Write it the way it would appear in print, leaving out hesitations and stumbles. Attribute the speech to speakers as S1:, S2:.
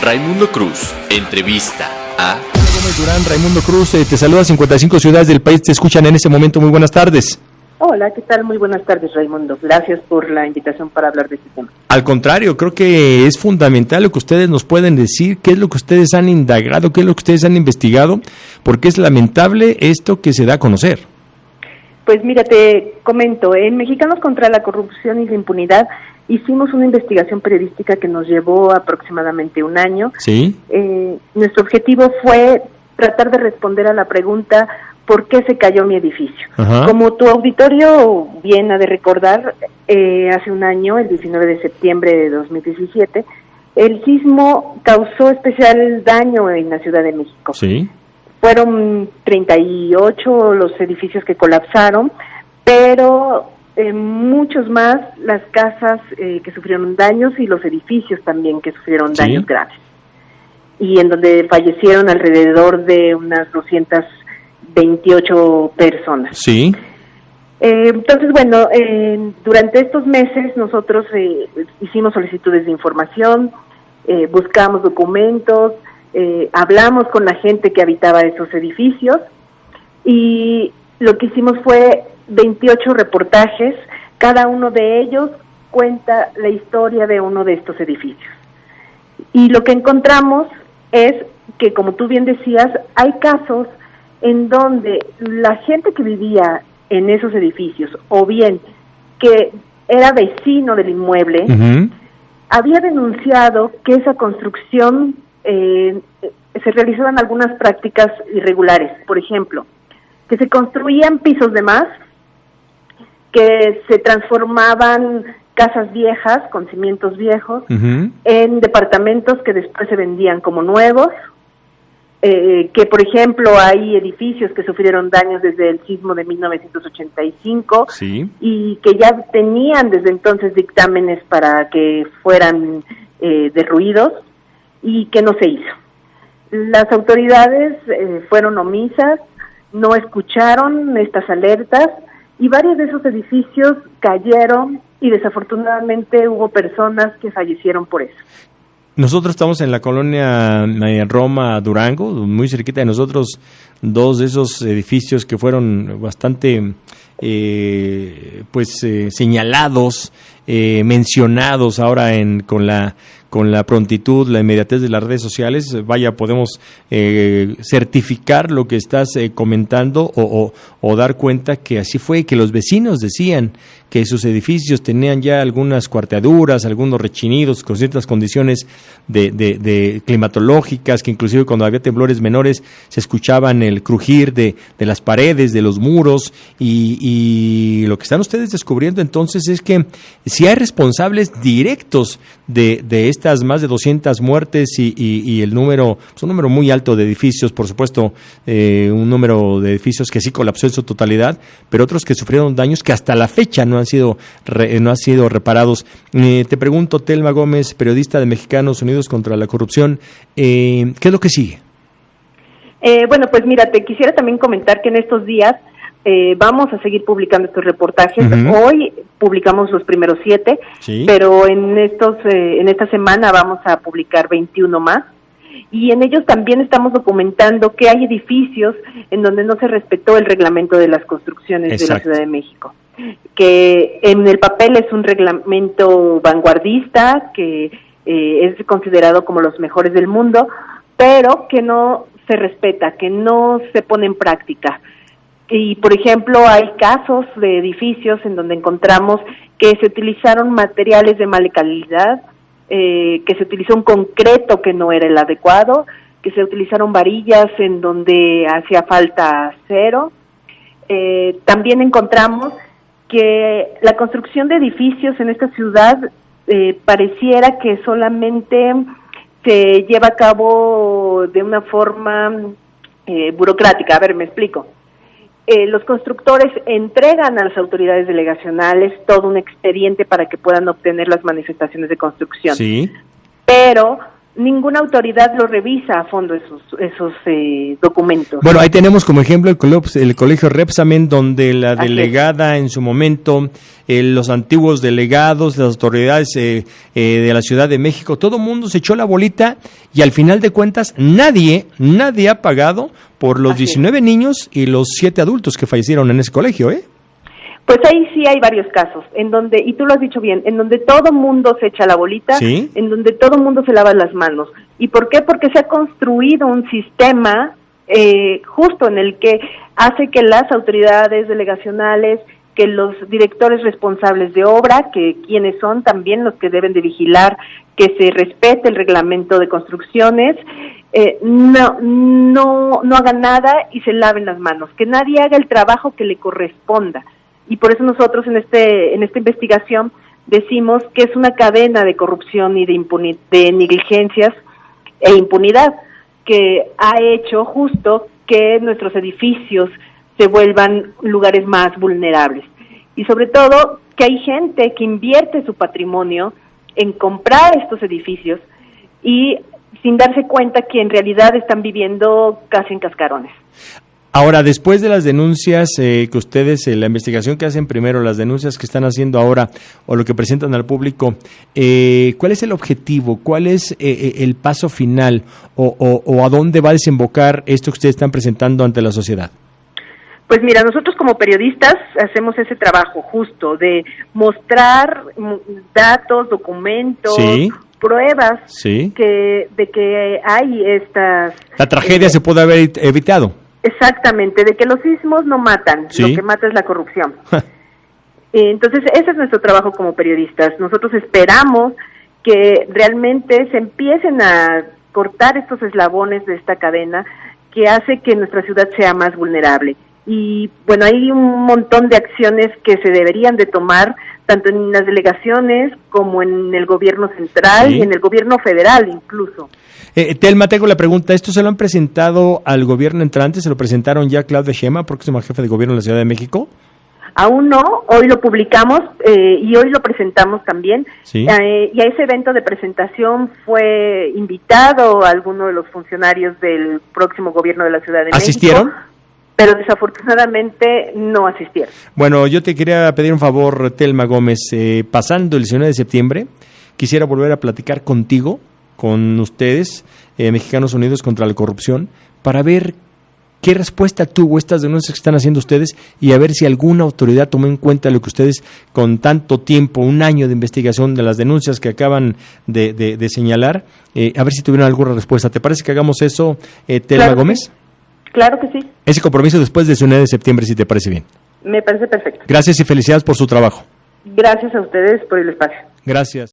S1: Raimundo Cruz, entrevista a...
S2: Gómez Durán, Raimundo Cruz, te saluda. 55 ciudades del país te escuchan en este momento. Muy buenas tardes.
S3: Hola, ¿qué tal? Muy buenas tardes, Raimundo. Gracias por la invitación para hablar de este tema.
S2: Al contrario, creo que es fundamental lo que ustedes nos pueden decir, qué es lo que ustedes han indagado, qué es lo que ustedes han investigado, porque es lamentable esto que se da a conocer.
S3: Pues mira, te comento, en Mexicanos contra la Corrupción y la Impunidad hicimos una investigación periodística que nos llevó aproximadamente un año.
S2: Sí.
S3: Nuestro objetivo fue tratar de responder a la pregunta ¿por qué se cayó mi edificio?
S2: Ajá.
S3: Como tu auditorio bien ha de recordar, hace un año, el 19 de septiembre de 2017, el sismo causó especial daño en la Ciudad de México.
S2: Sí.
S3: Fueron 38 los edificios que colapsaron, pero muchos más las casas que sufrieron daños y los edificios también que sufrieron daños graves. Y en donde fallecieron alrededor de unas 228 personas.
S2: Sí.
S3: Entonces, bueno, durante estos meses nosotros hicimos solicitudes de información, buscamos documentos, hablamos con la gente que habitaba esos edificios y lo que hicimos fue 28 reportajes, cada uno de ellos cuenta la historia de uno de estos edificios. Y lo que encontramos es que, como tú bien decías, hay casos en donde la gente que vivía en esos edificios, o bien que era vecino del inmueble, había denunciado que esa construcción se realizaban algunas prácticas irregulares. Por ejemplo, que se construían pisos de más, que se transformaban casas viejas con cimientos viejos en departamentos que después se vendían como nuevos, que por ejemplo hay edificios que sufrieron daños desde el sismo de 1985 y que ya tenían desde entonces dictámenes para que fueran derruidos y que no se hizo. Las autoridades fueron omisas, no escucharon estas alertas y varios de esos edificios cayeron y desafortunadamente hubo personas que fallecieron por eso.
S2: Nosotros estamos en la colonia Roma, Durango, muy cerquita de nosotros, dos de esos edificios que fueron bastante señalados, mencionados ahora con la prontitud, la inmediatez de las redes sociales. Vaya, podemos certificar lo que estás comentando o dar cuenta que así fue, que los vecinos decían que sus edificios tenían ya algunas cuarteaduras, algunos rechinidos con ciertas condiciones de climatológicas, que inclusive cuando había temblores menores se escuchaban el crujir de las paredes, de los muros, y lo que están ustedes descubriendo entonces es que si hay responsables directos de estas más de 200 muertes y el número, pues un número muy alto de edificios, por supuesto, un número de edificios que sí colapsó en su totalidad, pero otros que sufrieron daños que hasta la fecha no han sido reparados. Te pregunto, Telma Gómez, periodista de Mexicanos Unidos contra la Corrupción, ¿qué es lo que sigue?
S3: Bueno, pues mira, te quisiera también comentar que en estos días vamos a seguir publicando estos reportajes. Hoy publicamos los primeros 7, pero en esta semana vamos a publicar 21 más. Y en ellos también estamos documentando que hay edificios en donde no se respetó el reglamento de las construcciones de la Ciudad de México, que en el papel es un reglamento vanguardista, que es considerado como los mejores del mundo, pero que no se respeta, que no se pone en práctica. Y, por ejemplo, hay casos de edificios en donde encontramos que se utilizaron materiales de mala calidad, que se utilizó un concreto que no era el adecuado, que se utilizaron varillas en donde hacía falta acero. También encontramos que la construcción de edificios en esta ciudad pareciera que solamente se lleva a cabo de una forma burocrática. A ver, me explico. Los constructores entregan a las autoridades delegacionales todo un expediente para que puedan obtener las manifestaciones de construcción. Pero ninguna autoridad lo revisa a fondo esos documentos.
S2: Bueno, ahí tenemos como ejemplo el colegio Repsamen, donde la delegada en su momento, los antiguos delegados, las autoridades de la Ciudad de México, todo el mundo se echó la bolita y al final de cuentas nadie ha pagado por los 19 niños y los 7 adultos que fallecieron en ese colegio, ¿eh?
S3: Pues ahí sí hay varios casos, en donde, y tú lo has dicho bien, en donde todo mundo se echa la bolita,
S2: ¿sí? En
S3: donde todo mundo se lava las manos. ¿Y por qué? Porque se ha construido un sistema justo en el que hace que las autoridades delegacionales, que los directores responsables de obra, que quienes son también los que deben de vigilar que se respete el reglamento de construcciones, no hagan nada y se laven las manos, que nadie haga el trabajo que le corresponda. Y por eso nosotros en esta investigación decimos que es una cadena de corrupción y de negligencias e impunidad que ha hecho justo que nuestros edificios se vuelvan lugares más vulnerables. Y sobre todo que hay gente que invierte su patrimonio en comprar estos edificios y sin darse cuenta que en realidad están viviendo casi en cascarones.
S2: Ahora, después de las denuncias que ustedes, la investigación que hacen primero, las denuncias que están haciendo ahora o lo que presentan al público, ¿cuál es el objetivo? ¿Cuál es el paso final? ¿O a dónde va a desembocar esto que ustedes están presentando ante la sociedad?
S3: Pues mira, nosotros como periodistas hacemos ese trabajo justo de mostrar datos, documentos, ¿sí? Pruebas
S2: ¿sí?
S3: de que hay estas...
S2: La tragedia se puede haber evitado.
S3: Exactamente, de que los sismos no matan, ¿sí? Lo que mata es la corrupción. Entonces, ese es nuestro trabajo como periodistas. Nosotros esperamos que realmente se empiecen a cortar estos eslabones de esta cadena que hace que nuestra ciudad sea más vulnerable. Y bueno, hay un montón de acciones que se deberían de tomar, tanto en las delegaciones como en el gobierno central, ¿sí? Y en el gobierno federal incluso.
S2: Telma, tengo la pregunta, ¿esto se lo han presentado al gobierno entrante? ¿Se lo presentaron ya a Claudia Sheinbaum, próxima jefe de gobierno de la Ciudad de México?
S3: Aún no, hoy lo publicamos y hoy lo presentamos también. ¿Sí? Y a ese evento de presentación fue invitado alguno de los funcionarios del próximo gobierno de la Ciudad de México.
S2: ¿Asistieron?
S3: Pero desafortunadamente no asistieron.
S2: Bueno, yo te quería pedir un favor, Telma Gómez, pasando el 19 de septiembre, quisiera volver a platicar contigo, con ustedes, Mexicanos Unidos contra la Corrupción, para ver qué respuesta tuvo estas denuncias que están haciendo ustedes y a ver si alguna autoridad tomó en cuenta lo que ustedes con tanto tiempo, un año de investigación de las denuncias que acaban de señalar, a ver si tuvieron alguna respuesta. ¿Te parece que hagamos eso, Telma
S3: claro
S2: Gómez?
S3: Claro que sí.
S2: Ese compromiso después del 19 de septiembre, si te parece bien.
S3: Me parece perfecto.
S2: Gracias y felicidades por su trabajo.
S3: Gracias a ustedes por el espacio.
S2: Gracias.